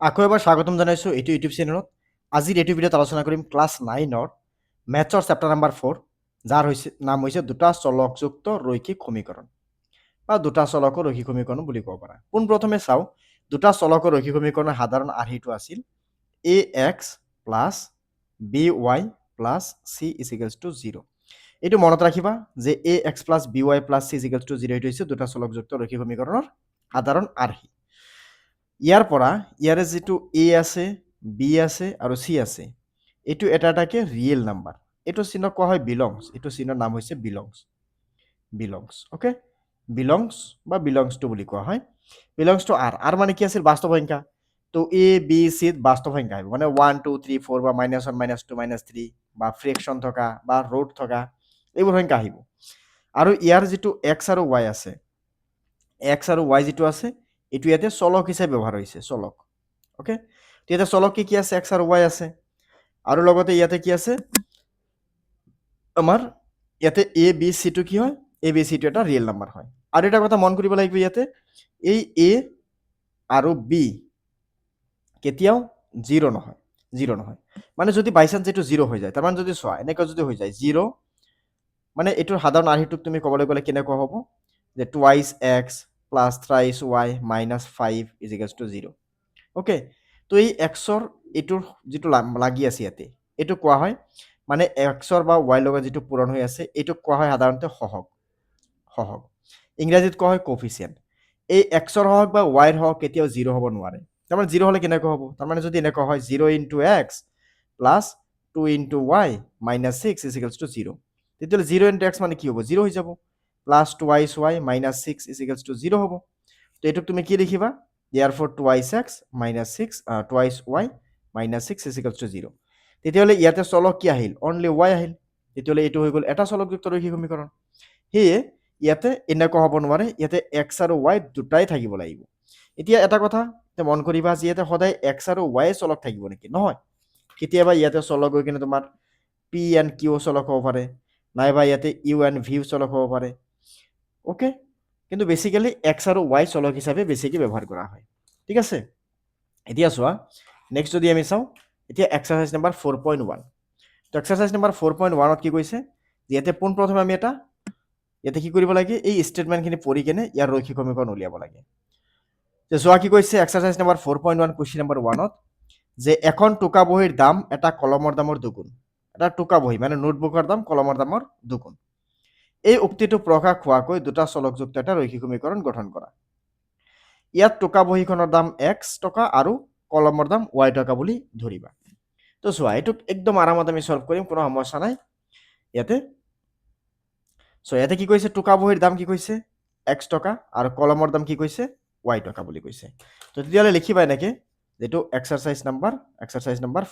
আকৌ এবাৰ স্বাগতম জনাইছোঁ এইটো ইউটিউব চেনেলত। আজিৰ এইটো ভিডিঅ'ত আলোচনা কৰিম ক্লাছ 9ৰ মেথছৰ চেপ্টাৰ নাম্বাৰ 4, যাৰ নাম হৈছে দুটা চলকযুক্ত ৰৈখিক সমীকৰণ বা দুটা চলকৰ ৰৈখিক সমীকৰণ বুলি ক'ব পাৰা। পোনপ্ৰথমে চাওঁ, দুটা চলকৰ ৰৈখিক সমীকৰণৰ সাধাৰণ আৰ্হিটো আছিল ax plus by plus c equals to 0। এইটো মনত ৰাখিবা যে ax plus by plus c equals to 0 এইটো হৈছে দুটা চলকযুক্ত ৰৈখিক সমীকৰণৰ সাধাৰণ আৰ্হি। ইয়াৰ পৰা ইয়াৰে যিটো a আছে, b আছে আৰু c আছে, এইটো এটা এটাকে ৰিয়েল নাম্বাৰ। এইটো চিহ্ন কোৱা হয় বিলংছ। এইটো চিহ্নৰ নাম হৈছে বিলংছ। অ'কে, বিলংছ বা বিলংছ টু বুলি কোৱা হয়। Belongs to R. আৰ মানে কি আছিল? বাস্তৱ সংখ্যা। তো এ বি চিত বাস্তৱ সংখ্যা আহিব, মানে 1 2 3 4 বা -1 -2 -3 বা ফ্ৰেকশ্যন থকা বা ৰুট থকা এইবোৰ সংখ্যা আহিব। আৰু ইয়াৰ যিটো এক্স আৰু ৱাই আছে, এক্স আৰু ৱাই যিটো আছে, এইটো ইয়াতে চলক হিচাপে ব্যৱহাৰ হৈছে, চলক। অ'কে, ইয়াতে চলক কি কি আছে? এক্স আৰু ৱাই আছে। আৰু লগতে ইয়াতে কি আছে? আমাৰ ইয়াতে এ বি চিটো কি হয়? এ বি চিটো এটা ৰিয়েল নাম্বাৰ হয়। আৰু এটা কথা মন কৰিব লাগিব, ইয়াতে এই এ আৰু বি কেতিয়াও জিৰ' নহয়, জিৰ' নহয়। মানে যদি বাইচান্স এইটো জিৰ' হৈ যায়, তাৰমানে যদি চোৱা এনেকৈ যদি হৈ যায় জিৰ', মানে এইটোৰ সাধাৰণ আৰ্হিটোক তুমি ক'বলৈ গ'লে কেনেকুৱা হ'ব যে twice x plus thrice y minus 5 equals to 0। Okay, তো এই এক্সৰ এইটোৰ যিটো লাগি আছে ইয়াতে, এইটো কোৱা হয়, মানে এক্সৰ বা ৱাইৰ লগত যিটো পূৰণ হৈ আছে, এইটোক কোৱা হয় সাধাৰণতে সহগ। সহগ ইংৰাজীত কোৱা হয় কোফিচিয়েণ্ট। এই এক্সৰ সহগ বা ৱাইৰ সহগ কেতিয়াও জিৰ' হ'ব নোৱাৰে। তাৰমানে জিৰ' হ'লে কেনেকুৱা হ'ব? তাৰমানে যদি এনেকুৱা হয় 0 into x plus 2 into y minus 6 equals to 0, তেতিয়াহ'লে 0 ইনটু এক্স মানে কি হ'ব? 0 হৈ যাব। Plus twice y minus 6 equals to 0 হ'ব। তো এইটোক তুমি কি লিখিবা? therefore twice x minus 6 twice y minus 6 equals to 0। তেতিয়াহ'লে ইয়াতে চলক কি আহিল? অনলি ৱাই আহিল। তেতিয়াহ'লে এইটো হৈ গ'ল এটা চলকযুক্ত ৰৈখিক সমীকৰণ। সেয়ে ইয়াতে এনেকুৱা হ'ব নোৱাৰে, ইয়াতে এক্স আৰু ৱাই দুটাই থাকিব লাগিব। এতিয়া এটা কথা মন কৰিবা যে ইয়াতে সদায় এক্স আৰু ৱাই চলক থাকিব নেকি? নহয়। কেতিয়াবা ইয়াতে চলক গৈ কিনে তোমাৰ পি এণ্ড কিউ চলক হ'ব পাৰে, নাইবা ইয়াতে ইউ এণ্ড ভিউ চলক হ'ব পাৰে। অ'কে, কিন্তু বেচিকেলি এক্স আৰু ৱাই চলক হিচাপে বেছিকৈ ব্যৱহাৰ কৰা হয়। ঠিক আছে, এতিয়া চোৱা নেক্সট যদি আমি চাওঁ, এতিয়া এক্সাৰচাইজ নাম্বাৰ 4.1। তো এক্সাৰচাইজ নাম্বাৰ 4.1ত কি কৈছে? ইয়াতে পোনপ্ৰথমে আমি ইয়াতে কি কৰিব লাগে? এই ষ্টেটমেণ্টখিনি পঢ়ি কেনে ইয়াৰ ৰৈখিক সমীকৰণ উলিয়াব লাগে। চোৱা কি কৈছে এক্সাৰচাইজ নাম্বাৰ 4.1 কুৱেশ্যন নাম্বাৰ 1ত, যে এখন টোকা বহীৰ দাম এটা কলমৰ দামৰ দুগুণ। এটা টোকা বহী মানে নোটবুকৰ দাম কলমৰ দামৰ দুগুণ। এই উক্তিটো প্ৰকাশ হোৱাকৈ দুটা চলকযুক্ত এটা ৰৈখিক সমীকৰণ গঠন কৰা। ইয়াত টোকা বহীখনৰ দাম x টকা আৰু কলমৰ দাম y টকা বুলি ধৰিবা। তো চোৱা এইটোক একদম আৰামত আমি সলভ কৰিম, কোনো সমস্যা নাই ইয়াতে। ইয়াতে কি কৈছে? টোকা বহীৰ দাম কি কৈছে? x টকা আৰু কলমৰ দাম কি কৈছে? y টকা বুলি কৈছে। তো তেতিয়াহ'লে লিখিবা এনেকে, যেটো exercise number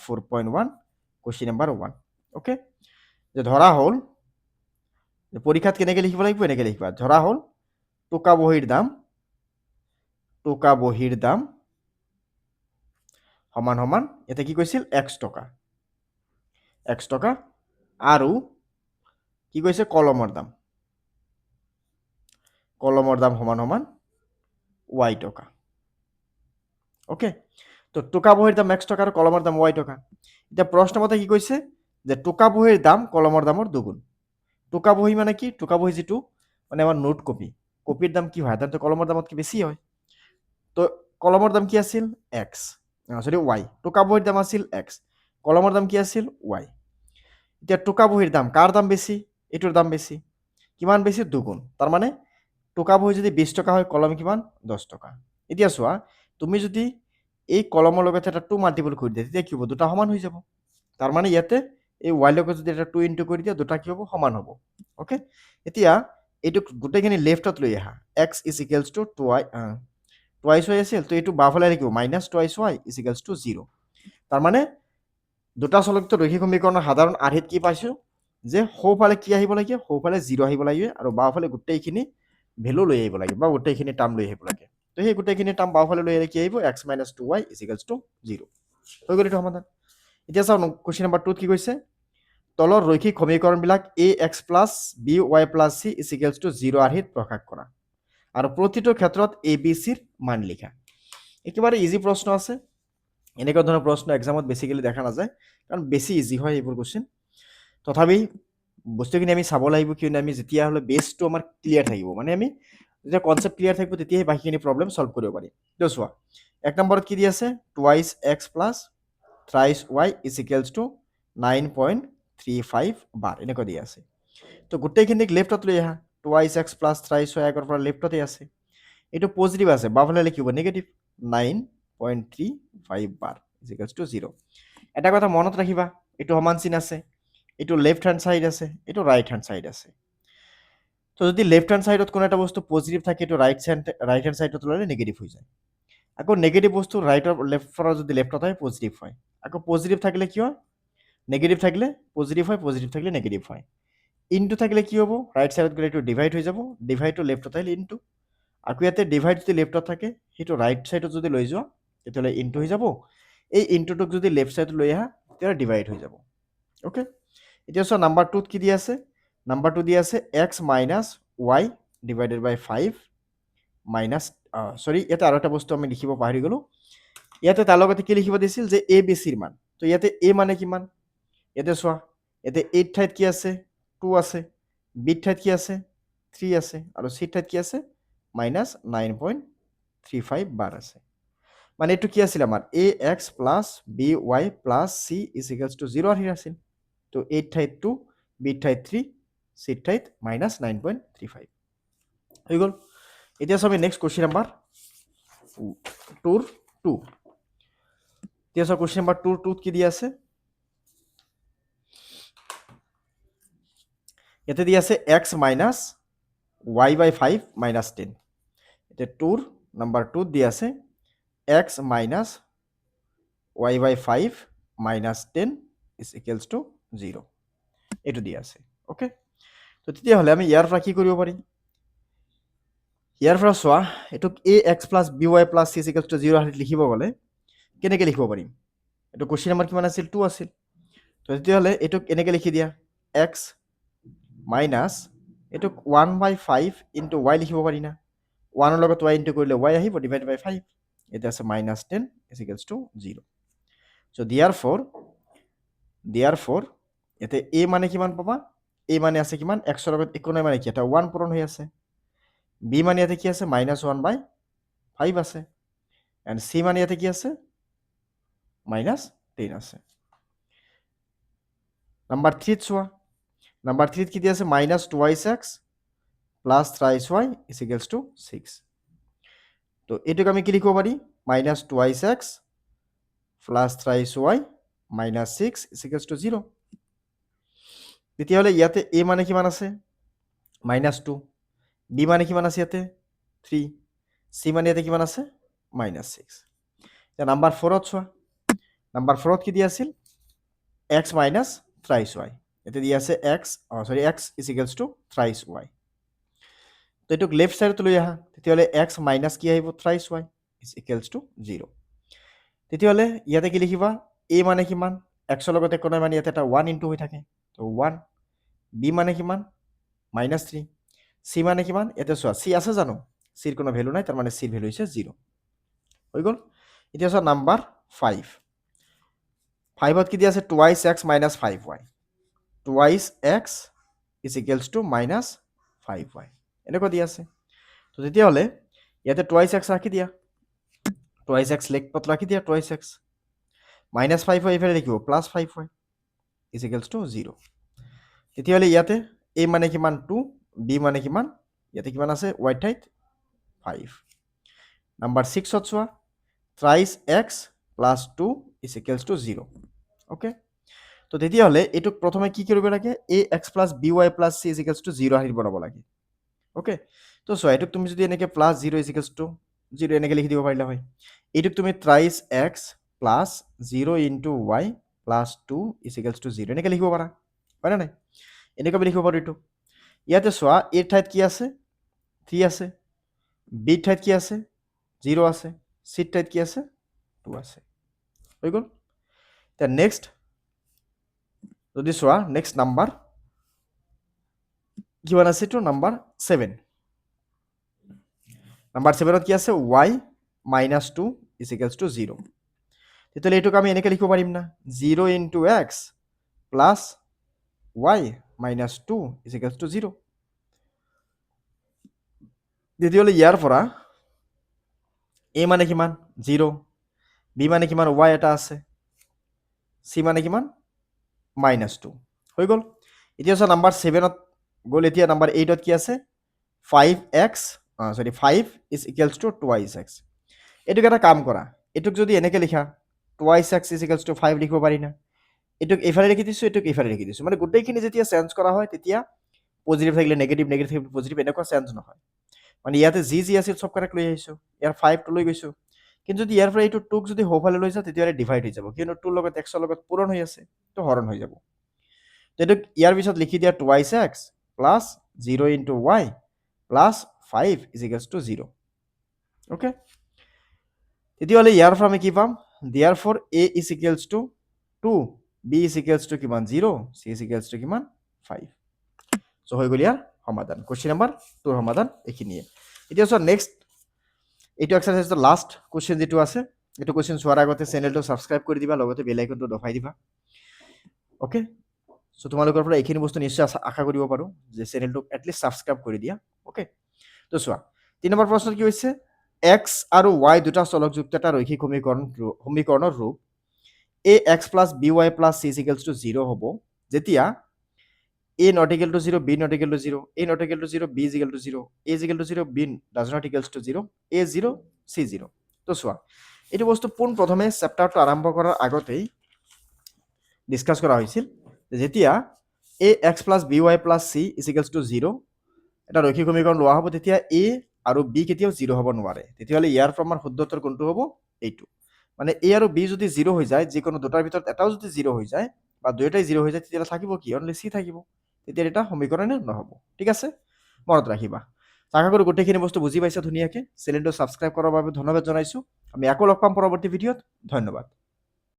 4.1 question number 1। Okay, যে ধৰা হ'ল, পৰীক্ষাত কেনেকৈ লিখিব লাগিব? এনেকৈ লিখিবা, ধৰা হ'ল টোকা বহীৰ দাম সমান সমান ইয়াতে কি কৈছিল? x টকা আৰু কি কৈছে? কলমৰ দাম সমান সমান y টকা। অ'কে, তো টোকা বহীৰ দাম x টকা আৰু কলমৰ দাম y টকা। এতিয়া প্ৰশ্নমতে কি কৈছে? যে টোকা বহীৰ দাম কলমৰ দামৰ দুগুণ। টোকা বহী মানে কি? টোকা বহী যিটো মানে আমাৰ নোট কপিৰ দাম কি হয়? সাধাৰণতে কলমৰ দামতকৈ বেছি হয়। তো কলমৰ দাম কি আছিল? X, Y. টোকা বহীৰ দাম আছিল এক্স, কলমৰ দাম কি আছিল? ৱাই। এতিয়া টোকা বহীৰ দাম, কাৰ দাম বেছি? এইটোৰ দাম বেছি। কিমান বেছি? দুগুণ। তাৰমানে টোকা বহী যদি 20 টকা হয়, কলম কিমান? 10 টকা। এতিয়া চোৱা, তুমি যদি এই কলমৰ লগত এটা 2 মাল্টিপল কৰি দিয়া, তেতিয়া কি হ'ব? দুটা সমান হৈ যাব। তাৰমানে ইয়াতে এই ৱাইৰ লগত যদি এটা 2 ইনটু কৰি দিয়া, দুটা কি হ'ব? সমান হ'ব। অ'কে, এতিয়া এইটো গোটেইখিনি লেফ্টত লৈ আহা। X is equals two twice Y আছিল, তো এইটো বাওঁফালে লিখিব minus twice y is equals to 0। তাৰমানে দুটা চলকযুক্ত ৰৈখিক সমীকৰণৰ সাধাৰণ আৰ্হিত কি পাইছোঁ? যে সোঁফালে কি আহিব লাগে? সোঁফালে 0 আহিব লাগে, আৰু বাওঁফালে গোটেইখিনি ভেলু লৈ আহিব লাগে বা গোটেইখিনি টাৰ্ম লৈ আহিব লাগে। তো সেই গোটেইখিনি টাৰ্ম বাওঁফালে লৈ আহিলে কি আহিব? x minus 2y is equals to 0। হৈ গ'ল এইটো সমাধান। এতিয়া চাওঁ কুৱেশ্যন নাম্বাৰ 2ত কি কৈছে? তলৰ ৰৈখিক সমীকৰণবিলাক ax plus by plus c is equals to 0 আৰ্হিত প্ৰকাশ কৰা আৰু প্ৰতিটো ক্ষেত্ৰত a b c ৰ মান লিখা। একেবাৰে ইজি প্ৰশ্ন আছে, এনেকুৱা ধৰণৰ প্ৰশ্ন এক্সামত বেছিকেলি দেখা নাযায়, কাৰণ বেছি ইজি হয় এইবোৰ কুৱেশ্যন। তথাপি বস্তুখিনি আমি চাব লাগিব, কিয়নো আমি যেতিয়া হ'লে বেছটো আমাৰ ক্লিয়াৰ থাকিব, মানে আমি যেতিয়া কনচেপ্ট ক্লিয়াৰ থাকিব তেতিয়াহে বাকীখিনি প্ৰব্লেম চল্ভ কৰিব পাৰিম। তো চোৱা, এক নম্বৰত কি দি আছে, twice x plus thrice y is equals two 9.35 বাৰ, এনেকুৱা দি আছে। তো গোটেইখিনিক লেফ্টত লৈ আহা, twice x plus thrice Y আগৰ পৰা লেফ্টতে আছে, এইটো পজিটিভ আছে, বাওঁফালে লিখিব negative 9.35 bar is equals to 0। এটা কথা মনত ৰাখিবা, এইটো সমান চিন আছে, এইটো লেফ্ট হেণ্ড চাইড আছে, এইটো ৰাইট হেণ্ড চাইড আছে। তো যদি লেফ্ট হেণ্ড চাইডত কোনো এটা বস্তু পজিটিভ থাকে, এইটো ৰাইট হেণ্ড চাইডত ল'লে নেগেটিভ হৈ যায়। আকৌ নেগেটিভ বস্তু ৰাইটৰ লেফ্ট পৰা যদি লেফ্টত হয় পজিটিভ হয়। আকৌ পজিটিভ থাকিলে কি হয়, নেগেটিভ থাকিলে পজিটিভ হয়, পজিটিভ থাকিলে নেগেটিভ হয়। ইনটু থাকিলে কি হ'ব, ৰাইট চাইডত গ'লে এইটো ডিভাইড হৈ যাব, ডিভাইডটো লেফ্টত আহিলে ইনটু। আকৌ ইয়াতে ডিভাইড যদি লেফ্টত থাকে, সেইটো ৰাইট চাইডত যদি লৈ যোৱা তেতিয়াহ'লে ইনটু হৈ যাব। এই ইনটুটোক যদি লেফ্ট চাইডত লৈ আহা তেতিয়াহ'লে ডিভাইড হৈ যাব। অ'কে, এতিয়া চোৱা নাম্বাৰ 2ত কি দি আছে, নাম্বাৰ 2 দি আছে এক্স মাইনাছ ৱাই ডিভাইডেড বাই 5 মাইনাছ, চৰি ইয়াতে আৰু এটা বস্তু আমি লিখিব পাহৰি গ'লোঁ। ইয়াতে তাৰ লগতে কি লিখিব দিছিল যে এ বি চিৰ মান। তো ইয়াতে এ মানে কিমান, ইয়াতে চোৱা, ইয়াতে 8 ঠাইত কি আছে, 2 আছে, বিৰ ঠাইত কি আছে, 3 আছে, আৰু চিৰ ঠাইত কি আছে, মাইনাছ 9.35 বাৰ আছে। মানে এইটো কি আছিল আমাৰ, a x plus b y plus c is equals to 0 আহি আছিল। তো 8 ঠাইত 2, বিৰ ঠাইত 3, চিৰ ঠাইত মাইনাছ 9.35 হৈ গ'ল। এতিয়া চাবি নেক্সট কুৱেশ্যন নাম্বাৰ 2। এতিয়া চোৱা কুৱেশ্যন নাম্বাৰ 2ত কি দি আছে, ইয়াতে দি আছে x minus y by 5 minus 10। এতিয়া নাম্বাৰ 2ত দি আছে x minus y by 5 minus 10 is equals to 0, এইটো দি আছে। অ'কে, তো তেতিয়াহ'লে আমি ইয়াৰ পৰা কি কৰিব পাৰিম, ইয়াৰ পৰা চোৱা, এইটোক a x plus b y plus c is equals to 0 লিখিব গ'লে কেনেকৈ লিখিব পাৰিম, এইটো কুৱেশ্যন নাম্বাৰ কিমান আছিল, 2 আছিল। তো তেতিয়াহ'লে এইটোক এনেকৈ লিখি দিয়া, এক্স মাইনাছ এইটোক 1/5 ইনটু ৱাই লিখিব পাৰি না, 1ৰ লগত ৱাই ইনটু কৰিলে ৱাই আহিব, ডিভাইড বাই 5, এতিয়া আছে মাইনাছ 10 ইজ ইকুৱেলছ টু 0। চ' দিয়াৰ ফৰ ইয়াতে এ মানে কিমান পাবা, এ মানে আছে কিমান, এক্সৰ লগত একো নাই মানে কি, এটা 1 পূৰণ হৈ আছে। বি মানে ইয়াতে কি আছে, -1/5 আছে, এণ্ড চি মানে ইয়াতে কি আছে, -10 আছে। নাম্বাৰ 3ত চোৱা, নাম্বাৰ 3ত কি দি আছে, -2x plus thrice y is equals two 6। তো এইটোক আমি কি লিখিব পাৰি, -2x plus thrice y minus 6 is equals to 0। তেতিয়াহ'লে ইয়াতে এ মানে কিমান আছে, -2, বি মানে কিমান আছে ইয়াতে 3, চি মানে ইয়াতে কিমান আছে, -6। এতিয়া নাম্বাৰ 4ত চোৱা, নাম্বাৰ 4ত কি দি আছিল, এক্স মাইনাছ থ্ৰাইচ ৱাই, ইয়াতে দি আছে x is equals two থ্ৰাইচ Y. তো এইটোক লেফ্ট চাইডত লৈ আহা, তেতিয়াহ'লে এক্স মাইনাছ কি আহিব, থ্ৰাইচ ৱাই ইজ ইকুৱেলছ টু 0। তেতিয়াহ'লে ইয়াতে কি লিখিবা, এ মানে কিমান, এক্সৰ লগত একো নাই মানে ইয়াতে এটা 1 ইনটু হৈ থাকে, তো 1, বি মানে কিমান, -3, চি মানে কিমান, ইয়াতে চোৱা চি আছে জানো, চিৰ কোনো ভেলু নাই, তাৰমানে চিৰ ভেলু হৈছে 0 হৈ গ'ল। এতিয়া চোৱা নাম্বাৰ 5ত কি দি আছে, 2x minus 5y, 2x is equals two -5y, এনেকুৱা দি আছে। তো তেতিয়াহ'লে ইয়াতে 2x ৰাখি দিয়া, 2x লেফ্টত ৰাখি দিয়া, 2x -5y এইফালে লিখিব +5y ইজ ইকুৱেলছ টু 0। তেতিয়াহ'লে ইয়াতে এ মানে কিমান, 2, বি মানে কিমান, ইয়াতে কিমান আছে, ৱাই ঠাইত 5। নাম্বাৰ 6ত চোৱা, thrice x plus 2 is equals to 0। Okay, তো তেতিয়াহ'লে এইটোক প্ৰথমে কি কৰিব লাগে, a x plus b y plus c is equals to 0 আহি বনাব লাগে। অ'কে, তো চোৱা, এইটোক তুমি যদি এনেকৈ +0 ইজ ইকুৱেলছ টু 0 এনেকৈ লিখি দিব পাৰিলা হয়। এইটোক তুমি থ্ৰাইচ x plus 0 into Y plus 2 is equals to 0 এনেকৈ লিখিব পাৰা, হয়নে নাই, এনেকৈ আমি লিখিব পাৰোঁ এইটো। ইয়াতে চোৱা, এৰ ঠাইত কি আছে, 3 আছে, বিৰ ঠাইত কি আছে, 0 আছে, চিৰ ঠাইত কি আছে, 2 আছে, হৈ গ'ল। এতিয়া নেক্সট যদি চোৱা, নেক্সট নাম্বাৰ কিমান আছে, এইটো নাম্বাৰ 7। নাম্বাৰ 7ত কি আছে, y -2 ইজ ইকুৱেলছ টু 0। তেতিয়াহ'লে এইটোক আমি এনেকৈ লিখিব পাৰিম না 0 into x plus y minus 2 is equals to 0। তেতিয়াহ'লে ইয়াৰ পৰা a মানে কিমান 0, b মানে কিমান y এটা আছে, c মানে কিমান মাইনাছ 2 হৈ গ'ল। এতিয়া চোৱা নাম্বাৰ 7ত গ'ল, এতিয়া নাম্বাৰ 8ত কি আছে 5x 5 is equals two twice x. এইটোক এটা কাম কৰা, এইটোক যদি এনেকৈ লিখা twice x is equals two 5 লিখিব পাৰি না। এইটোক এইফালে লিখি দিছোঁ, এইটোক এইফালে লিখি দিছোঁ, মানে গোটেইখিনি যেতিয়া চেঞ্জ কৰা হয় তেতিয়া পজিটিভ থাকিলে নেগেটিভ, নেগেটিভ থাকিলে পজিটিভ, এনেকুৱা চেঞ্জ নহয়। মানে ইয়াতে যি যি আছিল চব কাৰেক্ট লৈ আহিছোঁ, ইয়াৰ 5টো লৈ গৈছোঁ। কিন্তু যদি ইয়াৰ পৰা এইটো 2ক যদি সোঁফালে লৈ যাওঁ তেতিয়াহ'লে ডিভাইড হৈ যাব, কিয়নো 2ৰ লগত এক্সৰ লগত পূৰণ হৈ আছে, তো হৰণ হৈ যাব। এইটোক ইয়াৰ পিছত লিখি দিয়া twice x plus 0 into y plus 5 is equals to 0। Okay, তেতিয়াহ'লে ইয়াৰ পৰা আমি কি পাম, therefore a is equals to 2, b is equals to কিমান 0, c ইজ ইকুৱেলছ টু কিমান 5। চ' হৈ গ'ল ইয়াৰ সমাধান। কুৱেশ্যন নাম্বাৰ 2ৰ সমাধান এইখিনিয়ে। এতিয়া চোৱা নেক্সট এইটো এক্সাৰচাইজৰ লাষ্ট কুৱেশ্যন যিটো আছে, এইটো কুৱেশ্যন চোৱাৰ আগতে চেনেলটো ছাবস্ক্ৰাইব কৰি দিবা, লগতে বেল আইকনটো দবাই দিবা। অ'কে, চ' তোমালোকৰ পৰা এইখিনি বস্তু নিশ্চয় আশা কৰিব পাৰোঁ যে চেনেলটোক এটলিষ্ট ছাবস্ক্ৰাইব কৰি দিয়া। অ'কে, তো চোৱা 3 নম্বৰ প্ৰশ্নত কি হৈছে, এক্স আৰু ৱাই দুটা চলকযুক্ত এটা ৰৈখিক সমীকৰণৰ ৰূপ a x plus b y plus c equals to 0 হ'ব যেতিয়া a not equal to 0, b not equal to 0, a not equal to 0, b is equal to 0, a is equal to 0, b does not equals to 0, a 0, c 0। তো চোৱা এইটো বস্তু পোনপ্ৰথমে চেপ্টাৰটো আৰম্ভ কৰাৰ আগতেই ডিছকাছ কৰা হৈছিল, যেতিয়া a x plus b y plus c is equals to 0 এটা ৰৈখিক সমীকৰণ লোৱা হ'ব, তেতিয়া a আৰু b কেতিয়াও 0 হ'ব নোৱাৰে। তেতিয়াহ'লে ইয়াৰ পৰা আমাৰ শুদ্ধ উত্তৰ কোনটো হ'ব, এইটো। মানে a আৰু b যদি 0 হৈ যায়, যিকোনো দুটাৰ ভিতৰত এটাও যদি 0 হৈ যায় বা দুয়োটাই 0 হৈ যায়, তেতিয়াহ'লে থাকিব কি, অনলি c থাকিব। তেতিয়া এটা সমীকৰণে নহ'ব। ঠিক আছে, মনত ৰাখিবা। আশা কৰোঁ গোটেইখিনি বস্তু বুজি পাইছা ধুনীয়াকৈ। চেনেলটো ছাবস্ক্ৰাইব কৰাৰ বাবে ধন্যবাদ জনাইছোঁ। আমি আকৌ লগ পাম পৰৱৰ্তী ভিডিঅ'ত। ধন্যবাদ।